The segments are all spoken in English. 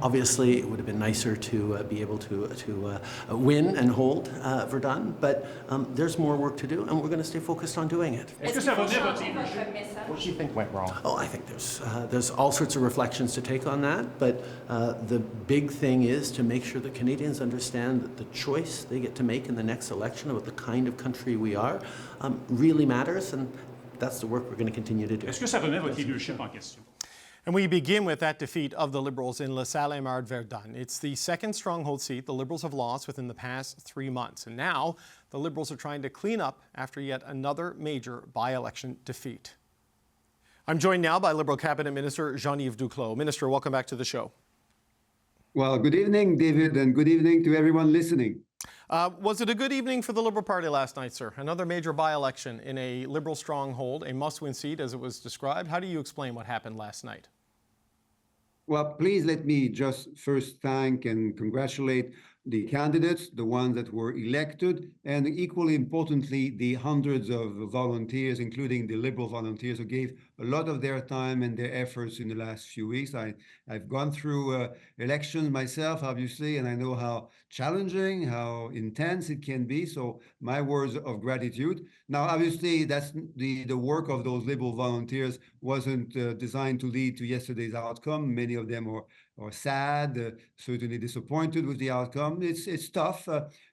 Obviously, it would have been nicer to be able to win and hold Verdun, but there's more work to do, and we're going to stay focused on doing it. What do you think went wrong? Oh, I think there's all sorts of reflections to take on that, but the big thing is to make sure that Canadians understand that the choice they get to make in the next election about the kind of country we are really matters, and that's the work we're going to continue to do. Est-ce que ça remet votre leadership en question? And we begin with that defeat of the Liberals in Le Salle-et-Marne-Verdun. It's the second stronghold seat the Liberals have lost within the past 3 months. And now the Liberals are trying to clean up after yet another major by-election defeat. I'm joined now by Liberal Cabinet Minister Jean-Yves Duclos. Minister, welcome back to the show. Well, good evening, David, and good evening to everyone listening. Was it a good evening for the Liberal Party last night, sir? Another major by-election in a Liberal stronghold, a must-win seat as it was described. How do you explain what happened last night? Well, please let me just first thank and congratulate the candidates, the ones that were elected, and equally importantly, the hundreds of volunteers, including the Liberal volunteers who gave a lot of their time and their efforts in the last few weeks. I've gone through elections myself, obviously, and I know how challenging, how intense it can be. So my words of gratitude. Now, obviously, that's the work of those Liberal volunteers wasn't designed to lead to yesterday's outcome. Many of them are sad, certainly disappointed with the outcome. It's tough,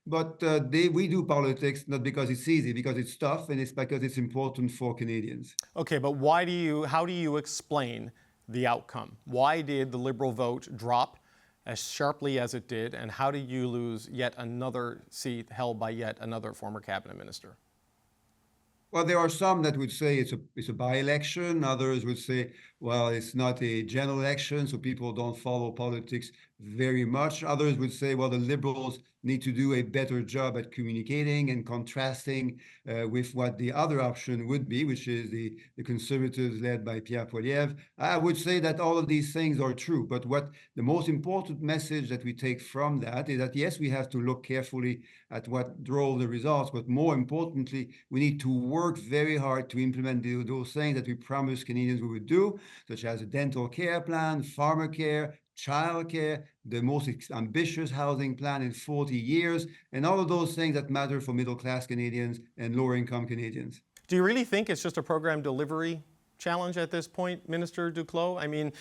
but we do politics not because it's easy, because it's tough, and it's because it's important for Canadians. Okay, but how do you explain the outcome? Why did the Liberal vote drop as sharply as it did, and how do you lose yet another seat held by yet another former cabinet minister? Well, there are some that would say it's a by-election. Others would say, well, it's not a general election, so people don't follow politics very much. Others would say, well, the Liberals need to do a better job at communicating and contrasting with what the other option would be, which is the Conservatives led by Pierre Poilievre. I would say that all of these things are true, but what the most important message that we take from that is that, yes, we have to look carefully at what drove the results, but more importantly, we need to work very hard to implement those things that we promised Canadians we would do, such as a dental care plan, farmer care, childcare, the most ambitious housing plan in 40 years, and all of those things that matter for middle-class Canadians and lower-income Canadians. Do you really think it's just a program delivery challenge at this point, Minister Duclos? I mean,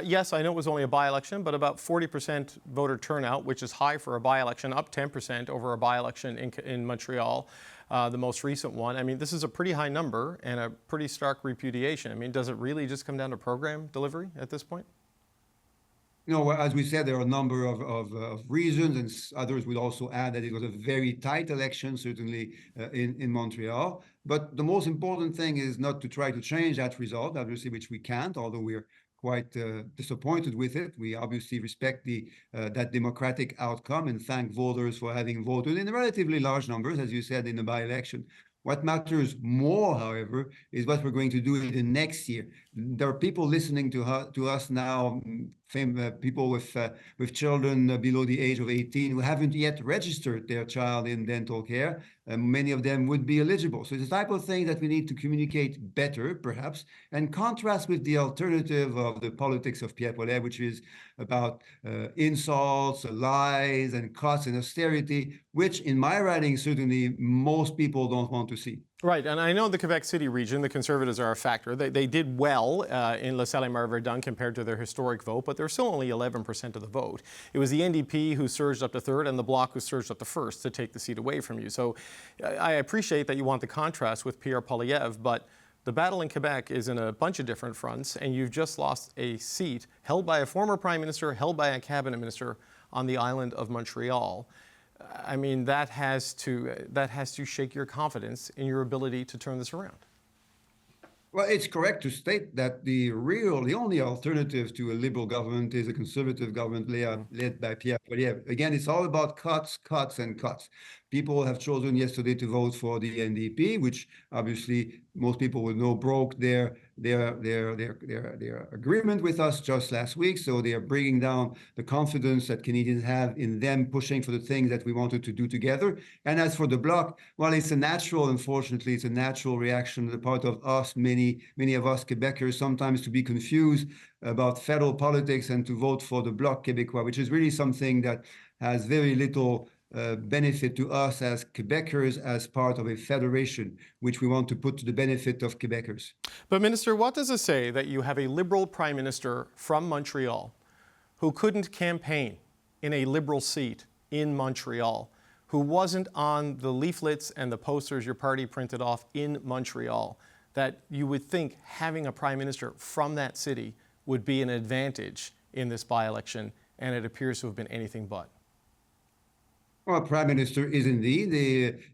yes, I know it was only a by-election, but about 40% voter turnout, which is high for a by-election, up 10% over a by-election in Montreal, the most recent one. I mean, this is a pretty high number and a pretty stark repudiation. I mean, does it really just come down to program delivery at this point? You know, as we said, there are a number of reasons, and others would also add that it was a very tight election, certainly in Montreal. But the most important thing is not to try to change that result, obviously, which we can't, although we're quite disappointed with it. We obviously respect that democratic outcome and thank voters for having voted in relatively large numbers, as you said, in the by-election. What matters more, however, is what we're going to do in the next year. There are people listening to us now, people with children below the age of 18 who haven't yet registered their child in dental care. Many of them would be eligible. So it's the type of thing that we need to communicate better, perhaps, and contrast with the alternative of the politics of Pierre Poilievre, which is about insults, lies, and cuts and austerity, which in my writing, certainly most people don't want to see. Right, and I know the Quebec City region, the Conservatives are a factor. They did well in Le Salle-et-Marne-Verdun compared to their historic vote, but they're still only 11% of the vote. It was the NDP who surged up to third and the Bloc who surged up to first to take the seat away from you. So I appreciate that you want the contrast with Pierre Poilievre, but the battle in Quebec is in a bunch of different fronts, and you've just lost a seat held by a former prime minister, held by a cabinet minister on the island of Montreal. I mean, that has to shake your confidence in your ability to turn this around. Well, it's correct to state that the only alternative to a Liberal government is a Conservative government led by Pierre Poilievre. Again, it's all about cuts, cuts, and cuts. People have chosen yesterday to vote for the NDP, which obviously most people will know broke their agreement with us just last week. So they are bringing down the confidence that Canadians have in them pushing for the things that we wanted to do together. And as for the Bloc, well, it's a natural, unfortunately, it's a natural reaction on the part of us, many of us Quebecers, sometimes to be confused about federal politics and to vote for the Bloc Québécois, which is really something that has very little benefit to us as Quebecers as part of a federation, which we want to put to the benefit of Quebecers. But Minister, what does it say that you have a Liberal Prime Minister from Montreal who couldn't campaign in a Liberal seat in Montreal, who wasn't on the leaflets and the posters your party printed off in Montreal, that you would think having a Prime Minister from that city would be an advantage in this by-election, and it appears to have been anything but? Well, Prime Minister is indeed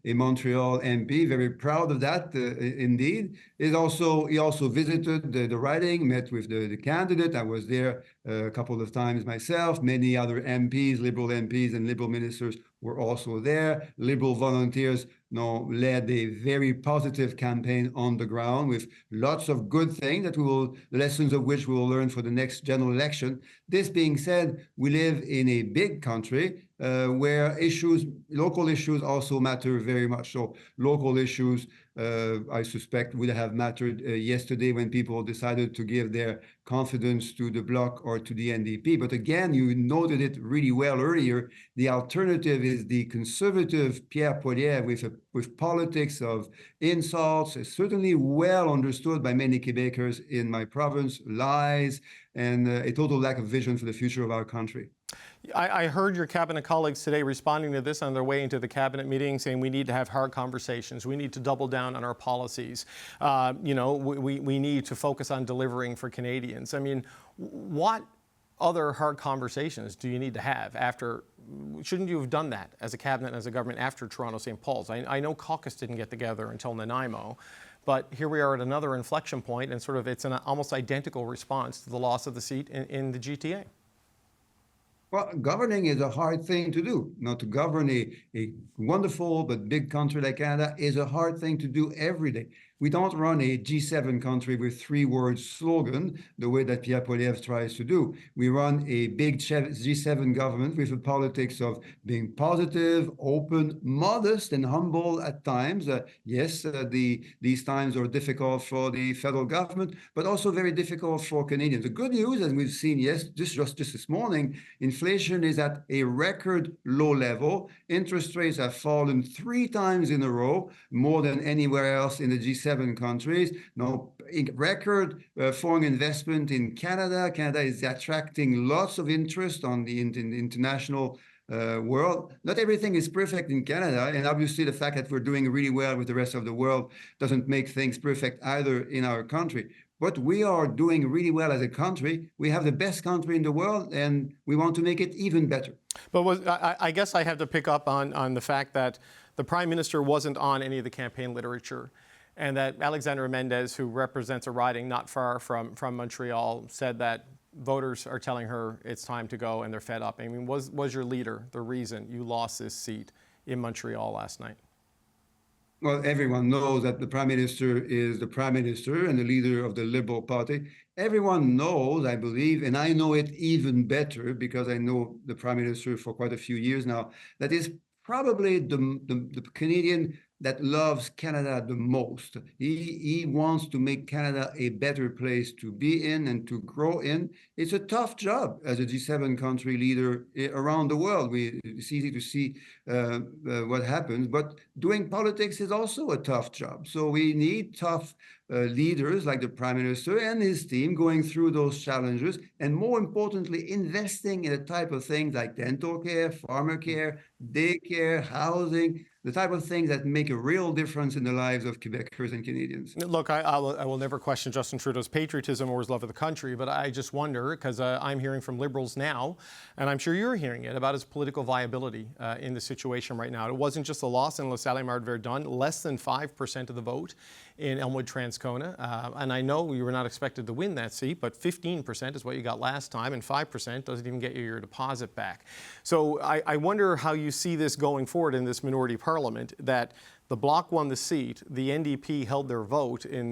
a Montreal MP, very proud of that, indeed. He also visited the riding, met with the candidate. I was there a couple of times myself. Many other MPs, Liberal MPs and Liberal ministers were also there. Liberal volunteers led a very positive campaign on the ground with lots of good things the lessons of which we will learn for the next general election. This being said, we live in a big country where local issues also matter very much. So local issues, I suspect, would have mattered yesterday when people decided to give their confidence to the Bloc or to the NDP. But again, you noted it really well earlier. The alternative is the conservative Pierre Poilievre with politics of insults, is certainly well understood by many Quebecers in my province, lies, and a total lack of vision for the future of our country. I heard your cabinet colleagues today responding to this on their way into the cabinet meeting, saying we need to have hard conversations. We need to double down on our policies. We need to focus on delivering for Canadians. I mean, what other hard conversations do you need to have after? Shouldn't you have done that as a cabinet and as a government after Toronto St. Paul's? I know caucus didn't get together until Nanaimo, but here we are at another inflection point, and it's an almost identical response to the loss of the seat in the GTA. Well, governing is a hard thing to do. To govern a wonderful but big country like Canada is a hard thing to do every day. We don't run a G7 country with 3-word slogan the way that Pierre Poilievre tries to do. We run a big G7 government with a politics of being positive, open, modest, and humble at times. Yes, these times are difficult for the federal government, but also very difficult for Canadians. The good news, as we've seen, just this morning, inflation is at a record low level. Interest rates have fallen 3 times in a row, more than anywhere else in the G7 countries. Record foreign investment in Canada. Canada is attracting lots of interest on the international world. Not everything is perfect in Canada, and obviously the fact that we're doing really well with the rest of the world doesn't make things perfect either in our country. But we are doing really well as a country. We have the best country in the world, and we want to make it even better. But I guess I have to pick up on the fact that the Prime Minister wasn't on any of the campaign literature, and that Alexandra Mendez, who represents a riding not far from Montreal, said that voters are telling her it's time to go and they're fed up. I mean, was your leader the reason you lost this seat in Montreal last night? Well, everyone knows that the Prime Minister is the Prime Minister and the leader of the Liberal Party. Everyone knows, I believe, and I know it even better because I know the Prime Minister for quite a few years now, that is probably the Canadian that loves Canada the most. He wants to make Canada a better place to be in and to grow in. It's a tough job as a G7 country leader around the world. It's easy to see what happens, but doing politics is also a tough job. So we need tough leaders like the Prime Minister and his team going through those challenges, and more importantly, investing in the type of things like dental care, farmer care, daycare, housing, the type of things that make a real difference in the lives of Quebecers and Canadians. Look, I will never question Justin Trudeau's patriotism or his love of the country, but I just wonder, because I'm hearing from Liberals now, and I'm sure you're hearing it, about his political viability in the situation right now. It wasn't just the loss in La Salle-Mare-Verdun, less than 5% of the vote in Elmwood-Transcona. Donnacona. And I know you were not expected to win that seat, but 15% is what you got last time, and 5% doesn't even get you your deposit back. So I wonder how you see this going forward in this minority parliament, that the Bloc won the seat, the NDP held their vote in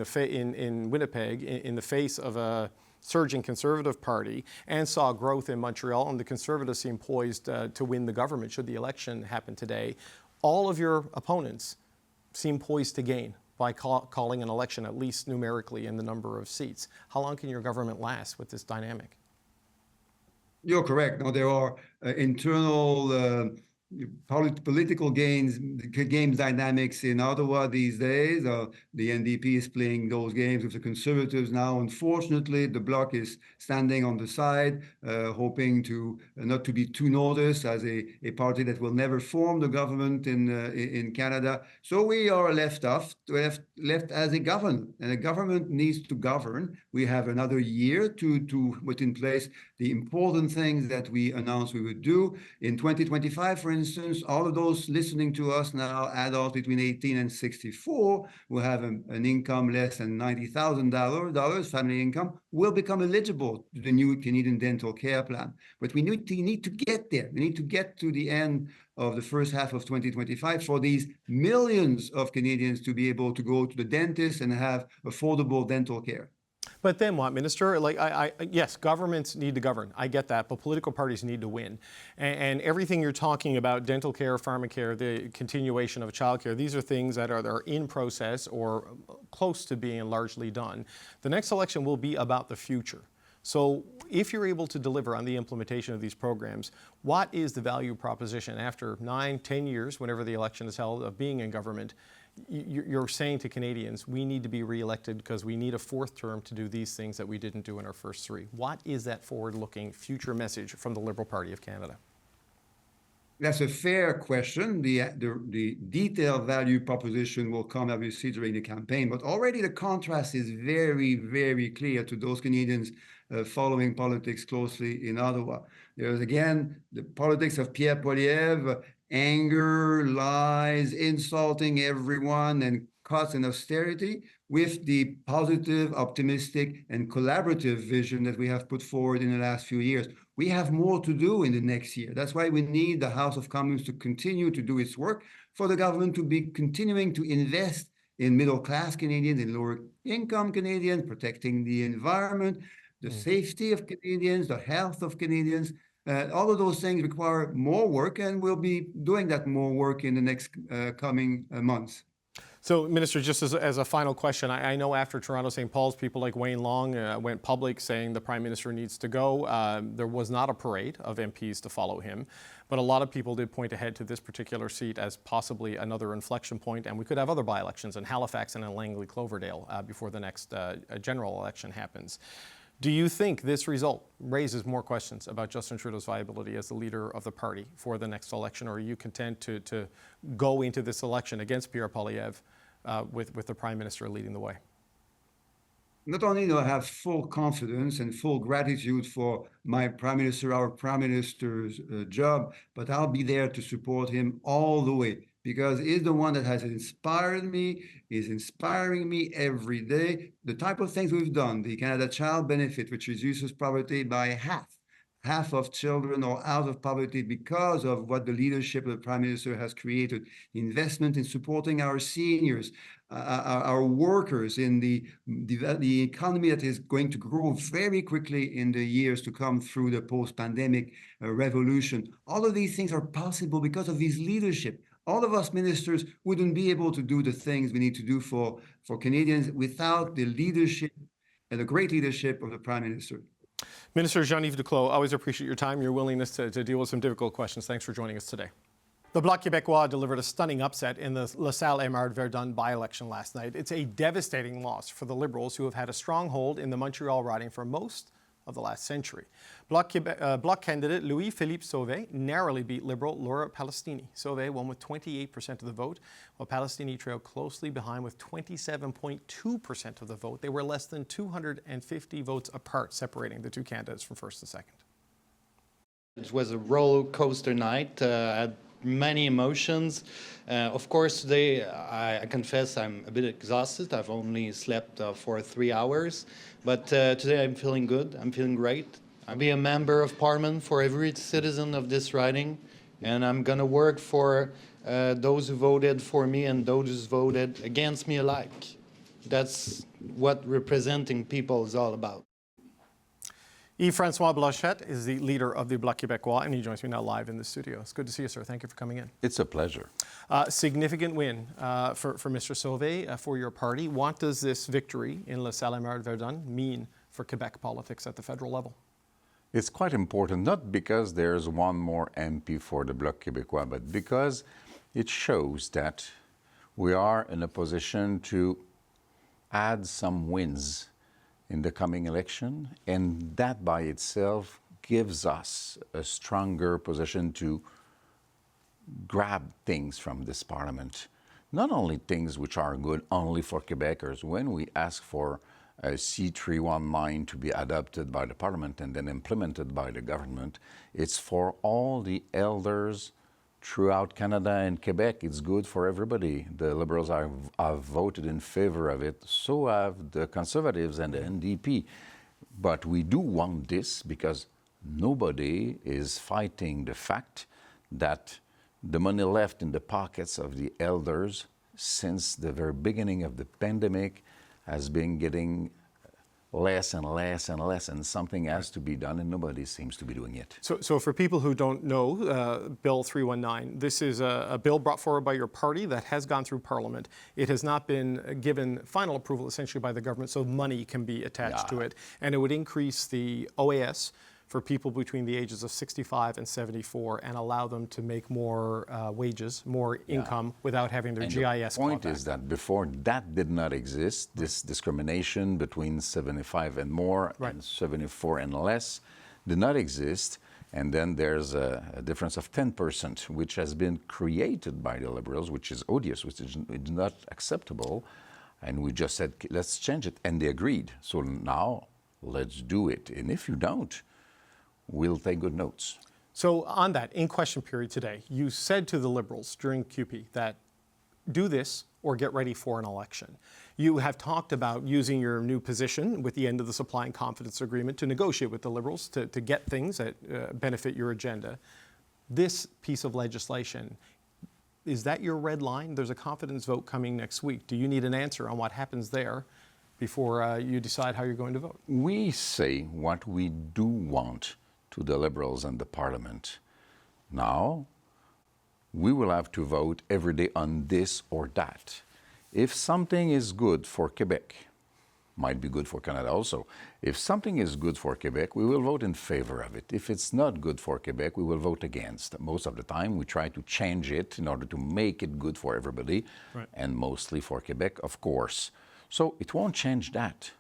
Winnipeg in the face of a surging Conservative Party and saw growth in Montreal, and the Conservatives seem poised to win the government should the election happen today. All of your opponents seem poised to gain by calling an election, at least numerically, in the number of seats. How long can your government last with this dynamic? You're correct. Now, there are internal political games dynamics in Ottawa these days. The NDP is playing those games with the Conservatives now. Unfortunately, the Bloc is standing on the side, hoping to not to be too noticed as a party that will never form the government in Canada. So we are left as a government, and a government needs to govern. We have another year to put in place the important things that we announced we would do. In 2025, for instance, all of those listening to us now, adults between 18 and 64, will have an income less than $90,000, family income, will become eligible to the new Canadian Dental Care Plan. But we need to get there. We need to get to the end of the first half of 2025 for these millions of Canadians to be able to go to the dentist and have affordable dental care. But then what, Minister? Yes, governments need to govern. I get that, but political parties need to win. And everything you're talking about, dental care, pharmacare, the continuation of childcare, these are things that are in process or close to being largely done. The next election will be about the future. So if you're able to deliver on the implementation of these programs, what is the value proposition after 9, 10 years, whenever the election is held, of being in government? You're saying to Canadians, we need to be re-elected because we need a fourth term to do these things that we didn't do in our first 3. What is that forward-looking future message from the Liberal Party of Canada? That's a fair question. The detailed value proposition will come, obviously, during the campaign, but already the contrast is very, very clear to those Canadians following politics closely in Ottawa. There's, again, the politics of Pierre Poilievre, anger, lies, insulting everyone, and cuts and austerity, with the positive, optimistic, and collaborative vision that we have put forward in the last few years. We have more to do in the next year. That's why we need the House of Commons to continue to do its work, for the government to be continuing to invest in middle-class Canadians, in lower-income Canadians, protecting the environment, the safety of Canadians, the health of Canadians. All of those things require more work, and we'll be doing that more work in the next coming months. So, Minister, just as a final question, I know after Toronto St. Paul's, people like Wayne Long went public saying the Prime Minister needs to go. There was not a parade of MPs to follow him, but a lot of people did point ahead to this particular seat as possibly another inflection point, and we could have other by-elections in Halifax and in Langley-Cloverdale before the next general election happens. Do you think this result raises more questions about Justin Trudeau's viability as the leader of the party for the next election, or are you content to go into this election against Pierre Poilievre with the Prime Minister leading the way? Not only do I have full confidence and full gratitude for my Prime Minister, our Prime Minister's job, but I'll be there to support him all the way, because he's the one that has inspired me, is inspiring me every day. The type of things we've done, the Canada Child Benefit, which reduces poverty by half of children are out of poverty because of what the leadership of the Prime Minister has created. Investment in supporting our seniors, our workers, in the economy that is going to grow very quickly in the years to come through the post-pandemic revolution. All of these things are possible because of his leadership. All of us ministers wouldn't be able to do the things we need to do for Canadians without the leadership and the great leadership of the Prime Minister. Minister Jean-Yves Duclos, always appreciate your time, your willingness to deal with some difficult questions. Thanks for joining us today. The Bloc Québécois delivered a stunning upset in the LaSalle-Émard-Verdun by-election last night. It's a devastating loss for the Liberals, who have had a stronghold in the Montreal riding for most of the last century. Bloc candidate Louis-Philippe Sauvé narrowly beat Liberal Laura Palestini. Sauvé won with 28% of the vote, while Palestini trailed closely behind with 27.2% of the vote. They were less than 250 votes apart, separating the two candidates from first to second. It was a roller coaster night. I had many emotions. Of course, today, I confess I'm a bit exhausted. I've only slept for 3 hours. But today I'm feeling good. I'm feeling great. I'll be a member of Parliament for every citizen of this riding. And I'm going to work for those who voted for me and those who voted against me alike. That's what representing people is all about. Yves-François Blanchet is the leader of the Bloc Québécois, and he joins me now live in the studio. It's good to see you, sir. Thank you for coming in. It's a pleasure. Significant win for Mr. Sauvé, for your party. What does this victory in La Salle-Verdun mean for Quebec politics at the federal level? It's quite important, not because there's one more MP for the Bloc Québécois, but because it shows that we are in a position to add some wins in the coming election, and that by itself gives us a stronger position to grab things from this Parliament. Not only things which are good only for Quebecers. When we ask for a C319 to be adopted by the Parliament and then implemented by the government, it's for all the elders throughout Canada and Quebec. It's good for everybody. The Liberals have voted in favor of it, so have the Conservatives and the NDP. But we do want this because nobody is fighting the fact that the money left in the pockets of the elders since the very beginning of the pandemic has been getting less and less and less, and something has to be done, and nobody seems to be doing it. So for people who don't know, Bill 319, this is a bill brought forward by your party that has gone through Parliament. It has not been given final approval, essentially, by the government, so money can be attached to it. And it would increase the OAS for people between the ages of 65 and 74 and allow them to make more wages, more income without having their GIS. The point is that before that did not exist, this discrimination between 75 and more and 74 and less did not exist. And then there's a difference of 10%, which has been created by the Liberals, which is odious, which is not acceptable. And we just said, let's change it. And they agreed. So now let's do it. And if you don't, we'll take good notes. So on that, in question period today, you said to the Liberals during QP that do this or get ready for an election. You have talked about using your new position with the end of the supply and confidence agreement to negotiate with the Liberals to get things that benefit your agenda. This piece of legislation, is that your red line? There's a confidence vote coming next week. Do you need an answer on what happens there before you decide how you're going to vote? We say what we do want to the Liberals and the Parliament. Now, we will have to vote every day on this or that. If something is good for Quebec, might be good for Canada also. If something is good for Quebec, we will vote in favor of it. If it's not good for Quebec, we will vote against. Most of the time, we try to change it in order to make it good for everybody, and mostly for Quebec, of course. So it won't change that.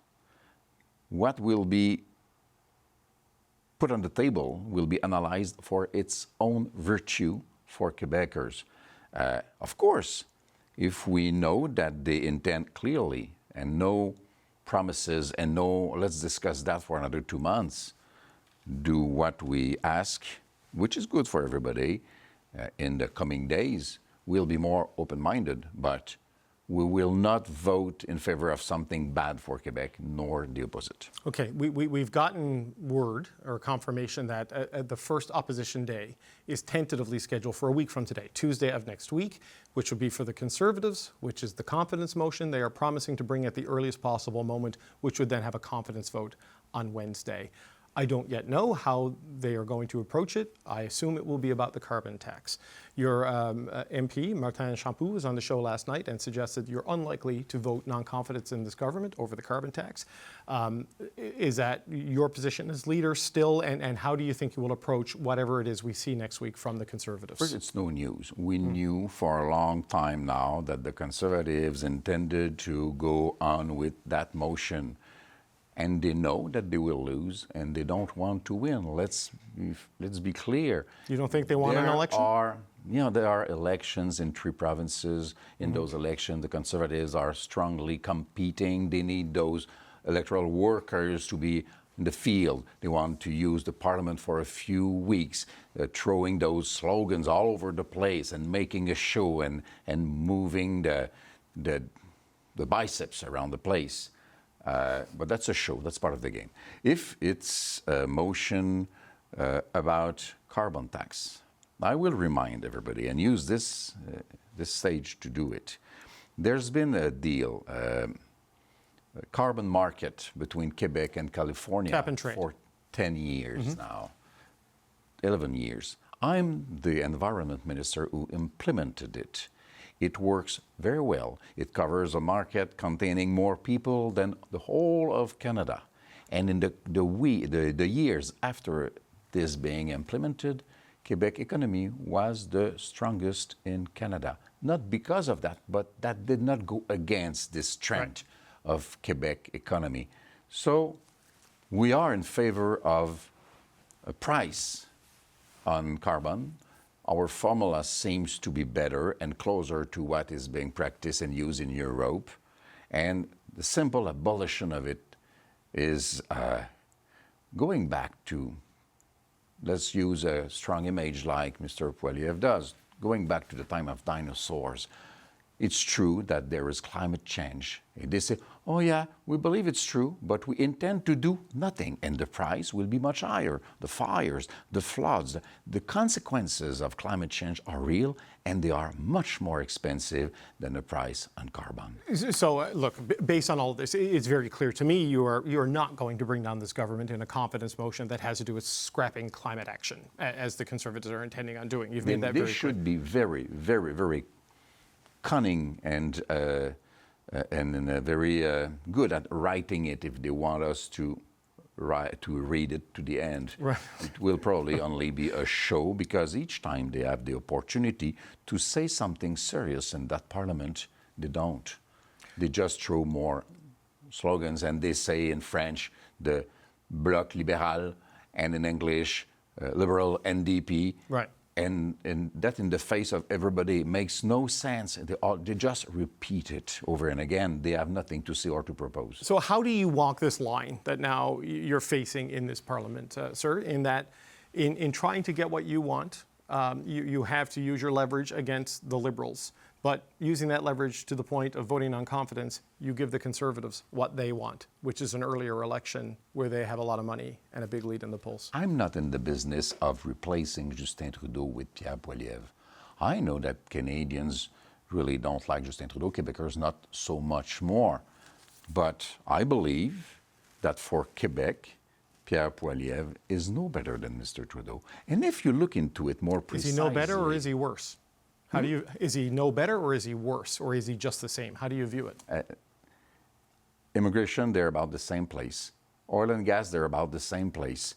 What will be put on the table will be analyzed for its own virtue for Quebecers. Of course, if we know that they intend clearly and no promises and no, let's discuss that for another 2 months, do what we ask, which is good for everybody in the coming days, we'll be more open-minded, but we will not vote in favor of something bad for Quebec, nor the opposite. Okay, we've gotten word or confirmation that the first opposition day is tentatively scheduled for a week from today, Tuesday of next week, which will be for the Conservatives, which is the confidence motion. They are promising to bring at the earliest possible moment, which would then have a confidence vote on Wednesday. I don't yet know how they are going to approach it. I assume it will be about the carbon tax. Your MP, Martin Champoux, was on the show last night and suggested you're unlikely to vote non-confidence in this government over the carbon tax. Is that your position as leader still, and how do you think you will approach whatever it is we see next week from the Conservatives? First, it's no news. We knew for a long time now that the Conservatives intended to go on with that motion. And they know that they will lose, and they don't want to win. Let's be clear. You don't think they want an election? There are elections in 3 provinces. In those elections, the Conservatives are strongly competing. They need those electoral workers to be in the field. They want to use the parliament for a few weeks, throwing those slogans all over the place and making a show and moving the biceps around the place. But that's a show, that's part of the game. If it's a motion about carbon tax, I will remind everybody and use this stage to do it. There's been a deal, a carbon market between Quebec and California Cap and trade. for 10 years now, 11 years. I'm the environment minister who implemented it. It works very well. It covers a market containing more people than the whole of Canada. And in the years after this being implemented, Quebec economy was the strongest in Canada. Not because of that, but that did not go against this trend of Quebec economy. So we are in favor of a price on carbon. Our formula seems to be better and closer to what is being practiced and used in Europe. And the simple abolition of it is going back to, let's use a strong image like Mr. Poiliev does, going back to the time of dinosaurs. It's true that there is climate change. And they say, oh yeah, we believe it's true, but we intend to do nothing, and the price will be much higher. The fires, the floods, the consequences of climate change are real, and they are much more expensive than the price on carbon. So, look, based on all of this, it's very clear to me you are not going to bring down this government in a confidence motion that has to do with scrapping climate action, as the Conservatives are intending on doing. You've made that very clear. They should be very, very, very cunning and very good at writing it if they want us to read it to the end. Right. It will probably only be a show, because each time they have the opportunity to say something serious in that parliament, they don't. They just throw more slogans, and they say in French the Bloc libéral, and in English liberal NDP. Right. And that in the face of everybody makes no sense. They just repeat it over and again. They have nothing to say or to propose. So how do you walk this line that now you're facing in this parliament, sir, in that in trying to get what you want, you have to use your leverage against the Liberals, but using that leverage to the point of voting on confidence, you give the Conservatives what they want, which is an earlier election where they have a lot of money and a big lead in the polls. I'm not in the business of replacing Justin Trudeau with Pierre Poilievre. I know that Canadians really don't like Justin Trudeau, Quebecers not so much more. But I believe that for Quebec, Pierre Poilievre is no better than Mr. Trudeau. And if you look into it more precisely... Is he no better or is he worse? How do you, is he no better or is he worse, or is he just the same? How do you view it? Immigration, they're about the same place. Oil and gas, they're about the same place.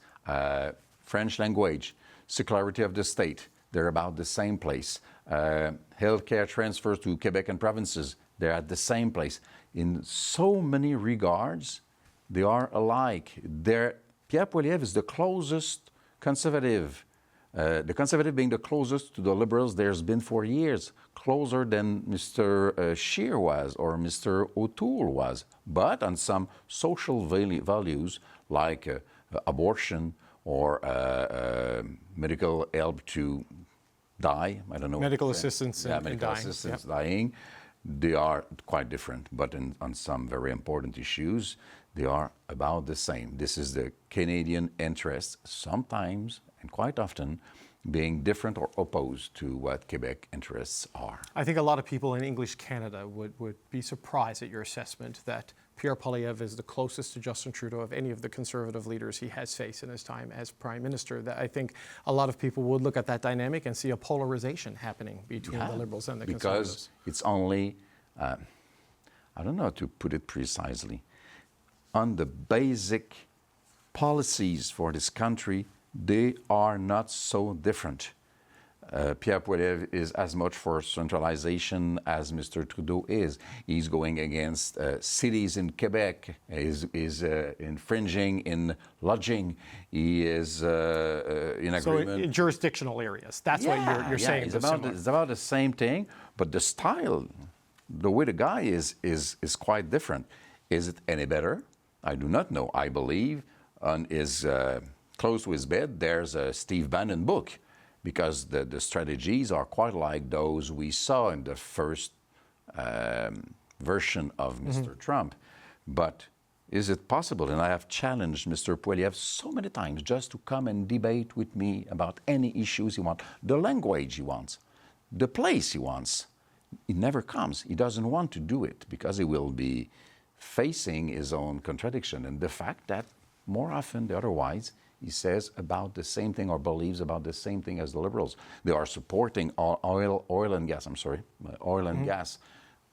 French language, secularity of the state, they're about the same place. Healthcare transfers to Quebec and provinces, they're at the same place. In so many regards, they are alike. Pierre Poilievre is the closest Conservative. The Conservative being the closest to the Liberals there's been for years, closer than Mr. Scheer was or Mr. O'Toole was. But on some social values like abortion or medical help to die, I don't know. Medical assistance in medical dying. assistance dying, they are quite different. But on some very important issues, they are about the same. This is the Canadian interest, sometimes and quite often being different or opposed to what Quebec interests are. I think a lot of people in English Canada would be surprised at your assessment that Pierre Poilievre is the closest to Justin Trudeau of any of the Conservative leaders he has faced in his time as Prime Minister. That I think a lot of people would look at that dynamic and see a polarization happening between the Liberals and the Conservatives. Because it's only, I don't know how to put it precisely, on the basic policies for this country, they are not so different. Pierre Poilievre is as much for centralization as Mr. Trudeau is. He's going against cities in Quebec. Is infringing in lodging. He is in agreement. So in jurisdictional areas, that's what you're saying. It's about the same thing, but the style, the way the guy is quite different. Is it any better? I do not know. I believe on his close to his bed, there's a Steve Bannon book, because the strategies are quite like those we saw in the first version of Mr. Trump. But is it possible? And I have challenged Mr. Poilievre so many times just to come and debate with me about any issues he wants, the language he wants, the place he wants. He never comes. He doesn't want to do it because he will be facing his own contradiction. And the fact that more often than otherwise, he says about the same thing or believes about the same thing as the Liberals. They are supporting oil and gas. Oil and gas.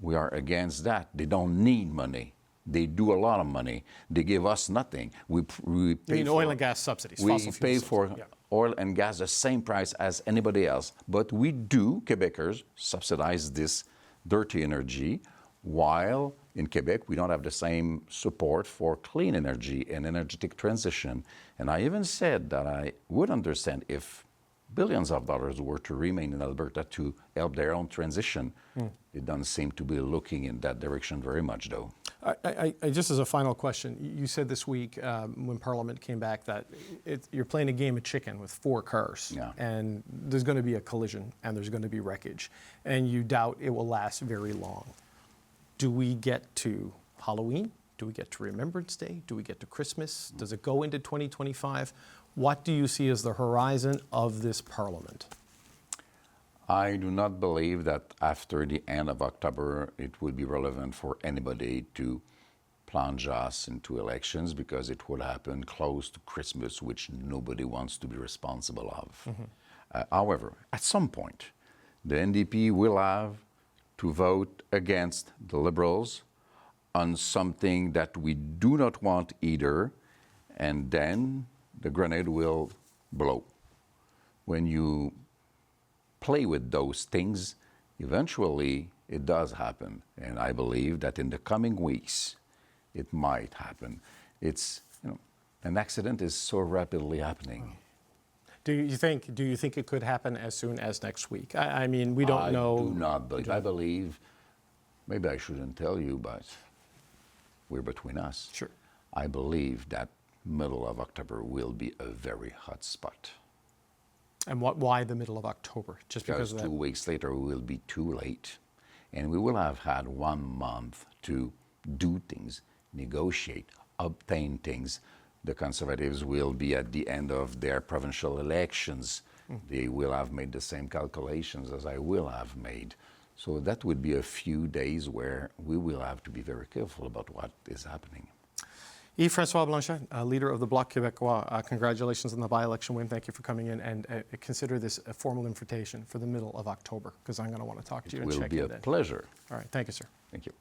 We are against that. They don't need money. They do a lot of money. They give us nothing. We pay for oil and gas subsidies. We fossil fuel pay subsidies. for Yeah. oil and gas the same price as anybody else. But we do, Quebecers, subsidize this dirty energy, while in Quebec we don't have the same support for clean energy and energetic transition. And I even said that I would understand if billions of dollars were to remain in Alberta to help their own transition. It doesn't seem to be looking in that direction very much, though. I just as a final question, you said this week when Parliament came back that you're playing a game of chicken with 4 cars, Yeah. and there's going to be a collision and there's going to be wreckage, and you doubt it will last very long. Do we get to Halloween? Do we get to Remembrance Day? Do we get to Christmas? Does it go into 2025? What do you see as the horizon of this Parliament? I do not believe that after the end of October it would be relevant for anybody to plunge us into elections, because it would happen close to Christmas, which nobody wants to be responsible of. However, at some point, the NDP will have to vote against the Liberals on something that we do not want either, and then the grenade will blow. When you play with those things, eventually it does happen. And I believe that in the coming weeks, it might happen. It's, an accident is so rapidly happening. Do you think it could happen as soon as next week? I mean, we don't know. I do not believe. I believe, maybe I shouldn't tell you, but we're between us. Sure. I believe that middle of October will be a very hot spot. And why the middle of October? Just because of that? 2 weeks later we will be too late. And we will have had 1 month to do things, negotiate, obtain things. The Conservatives will be at the end of their provincial elections. They will have made the same calculations as I will have made. So that would be a few days where we will have to be very careful about what is happening. Yves-François Blanchet, leader of the Bloc Québécois, congratulations on the by-election win. Thank you for coming in, and consider this a formal invitation for the middle of October, because I'm going to want to talk to you and check in. It will be a pleasure. All right, thank you, sir. Thank you.